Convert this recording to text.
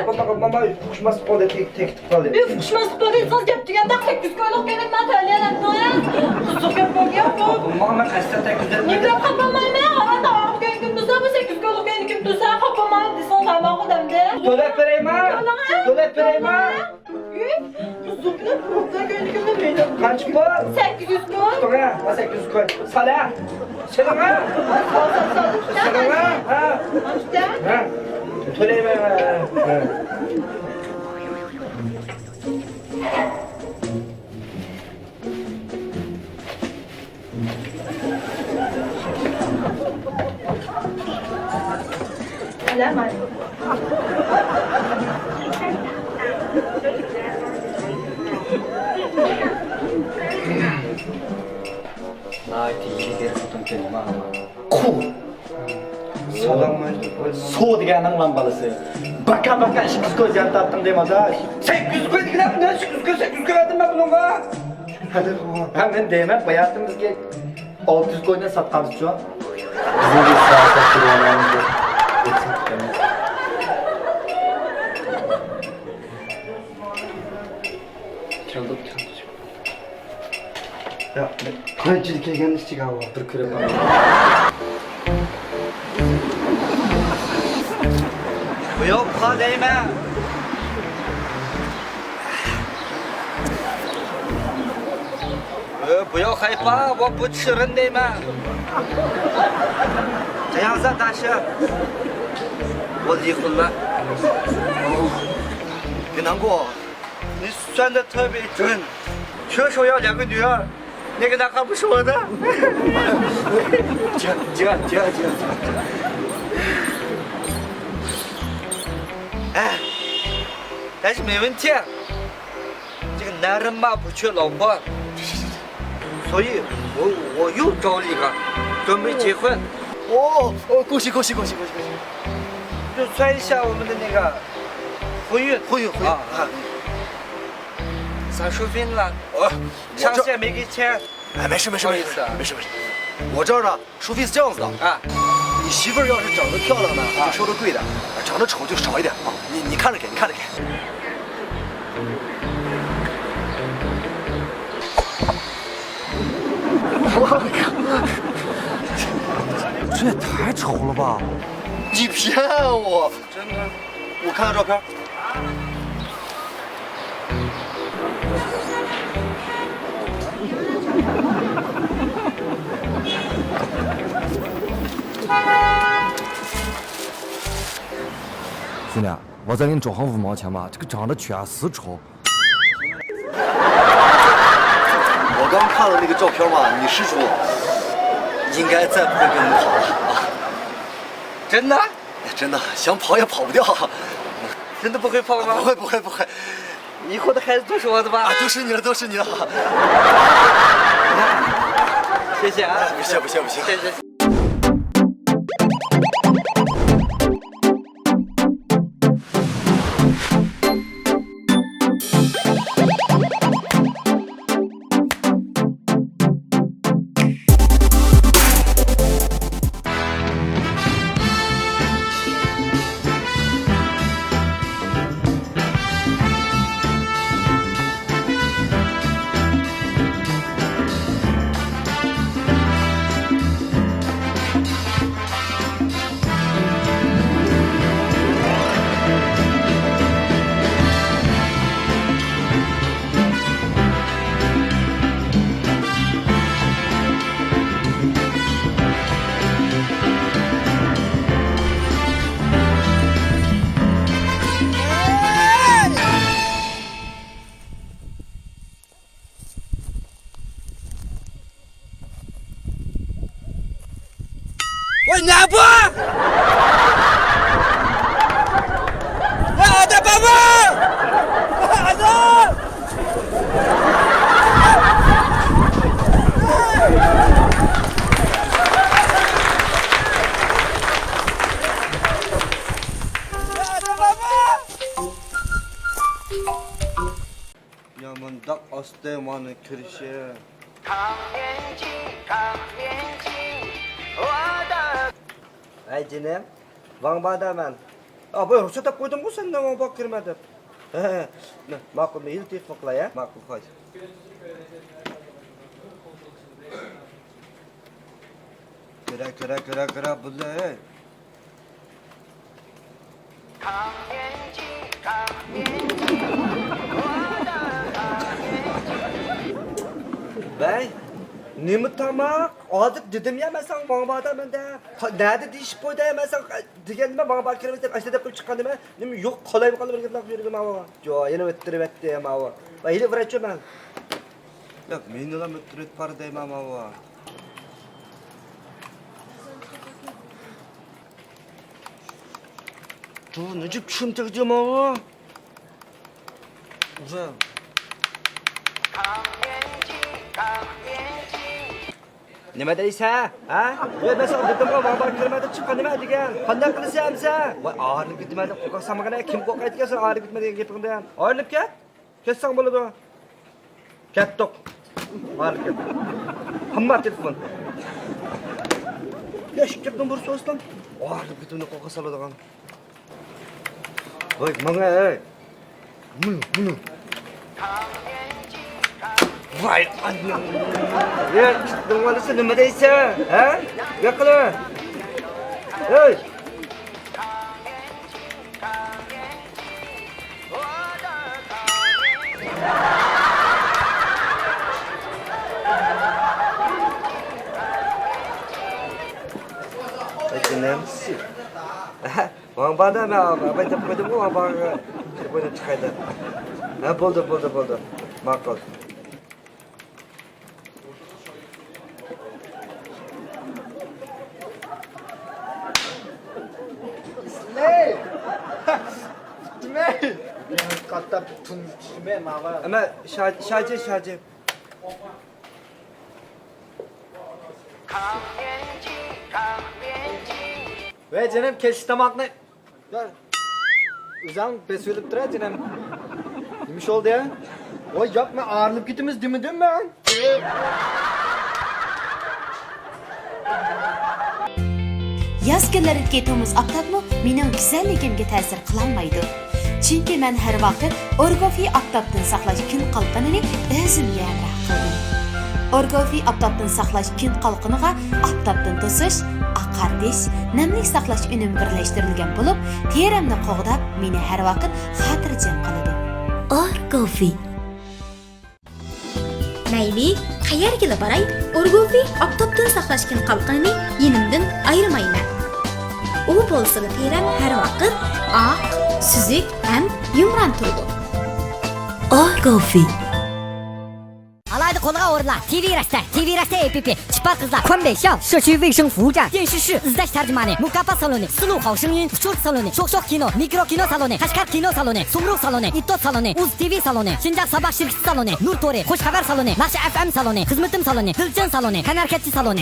Mama uçmaz kolda tek kaldı. Uçmaz böyle insan yaptı ya da 800 koyluk benim materyalem doya. Kuzuk yapmak ya bu. Mama kasta tek güzel. Ne kadar kapamayı ne hava da var bugün gündüzde bu 800 koyluk benim gündüzde kapamayı disan tamamı demde. Dole pereyma. Dole pereyma. Kuzuk ne problem gönlümde böyle. Kaç bu? 800 koy. Sonra 800 koy. Sala. Selam ha. Selam ha. Ha. Toleyme. Ha. Selam aleyküm. Cool. Soğuk deganning lambalasi. Baka ishimiz ko'z yaratdim demada. 800 koy degan ne 800 koy verdim ben bunga. Ha men deyman, bayatimizga 600 koydan satqanmiz-ku. Bizning siyosat qilganimizni aytsak. Çaldık. Ya, qanchalik kelgan ishchiga bir kirib Bu yok ha değme. Bu yok haypa, bu şırın değme. Ceyhanza taşı. Bu yıkılma. 别难过，你算的特别准，却说要2个女儿，那个男孩不是我的。接。哎，但是没问题，这个男人嘛不缺老婆，所以我又找了一个，准备结婚。恭喜！就算一下我们的那个婚运啊，啥收费了？上线没给钱。哎，没事，不好意思啊我这儿呢，收费是这样子的啊，你媳妇儿要是长得漂亮呢，就收的贵点；长得丑就少一点啊。你看着给，你看着给。我靠！这也太丑了吧！你骗我！真的？我看看照片。兄弟，我再给你找上5毛钱吧，这个长得确实丑。我刚看了那个照片嘛，你师叔应该再不会跟我们跑了啊！真的？真的，想跑也跑不掉。真的不会跑吗？不会。以后的孩子都是我的吧？啊，都是你了。谢谢啊！不谢。谢谢。我娘不！我的爸爸！儿子！Yamandak Asteman'ı kırışı. Ay canım, Van Badaman. Abi ruhsat da koydum mu sen de ama bak girmedi. Makul mail tifakla ya. Makul koy. Kıra bulle. Bey, nemi tamak? Adık dedim ya mesela bana bana ben de. Nerede diş boyda ya mesela digenime bana bak kiremezler aşağıda koyup çıkan deme. Nemi yok kolay mı kalır bir laf yürüdüm ama. Jo yine öttürüp etti ya ama. Ben hile bırakacağım ben. Yok beni lan öttürüp para deyim ama. Bu ne cip şun tekeceğim ama. Güzel. Nima deysan? Ha? Yo mesela dedim ki bana bak kirmedi çıkan nima degan. Qanday qilasan sen? Voy ağırlık gitmedi. Qo'rqasamagina kim qo'rqaydi ekansan ağırlık gitmedi degan gapingdan. Ağırlık ket. Ketsang bo'ladi. Ketdik. Ağırlık ket. Hamma telefon. Ya şu gapdan bir so'zdan. Ağırlık gitmedi qo'rqa soladigan. Voy mana ey. Bunu. Vay anam. Ya dungalisi nima deysan? Ha? Yo'qlar. Hey. Ekenem. Bana bana ben yapmadım ama bana telefonum çıkaydı. Ha buldu. Makul. Ne? Ne? Katta tun me mava. Ama şarjı. Ve canım keşke tamakını... Ya... Uzan besölüp durar canım. Neymiş oldu ya? Oy yapma ağırlık gitimiz değil mi ben? Yaz kunlari ketimiz oftobmi mening go'zalligimga ta'sir qilolmaydi. Chunki men har vaqt orgofiy oftobdan saqlash kun qalqinini o'zimga amroh qildim. Orgofiy oftobdan saqlash kun qalqiniga oftobdan to'sish, oqartish, namlik saqlash unumi birlashtirilgan bo'lib, terimni qo'g'dab, meni har vaqt xotirjam qiladi. Orgofiy Mayli, qayerga boray, Orgofiy oftobdan saqlash kun qalqinini yenimdan ayirmayman. U bo'lsa teram har vaqt oq, suzuk ham yumron turadi. Orgofiy Alaydı konuğa orla. TV Rasta APP. Çıplak kızlar. Konbey Şal. 社区卫生服务站。电视室。izlash tarjimani. Mukafat salonu. Sulu好声音。Uçurt salonu. Şok kino. Mikro kino salonu. Kaşkar kino salonu. Sumruk salonu. İttot salonu. Uz TV salonu. Şincak sabah şirketi salonu. Nur Tori. Hoş haber salonu. Nakşi FM salonu. Hizmetim salonu. Dilcan salonu. Fen hareketçi salonu.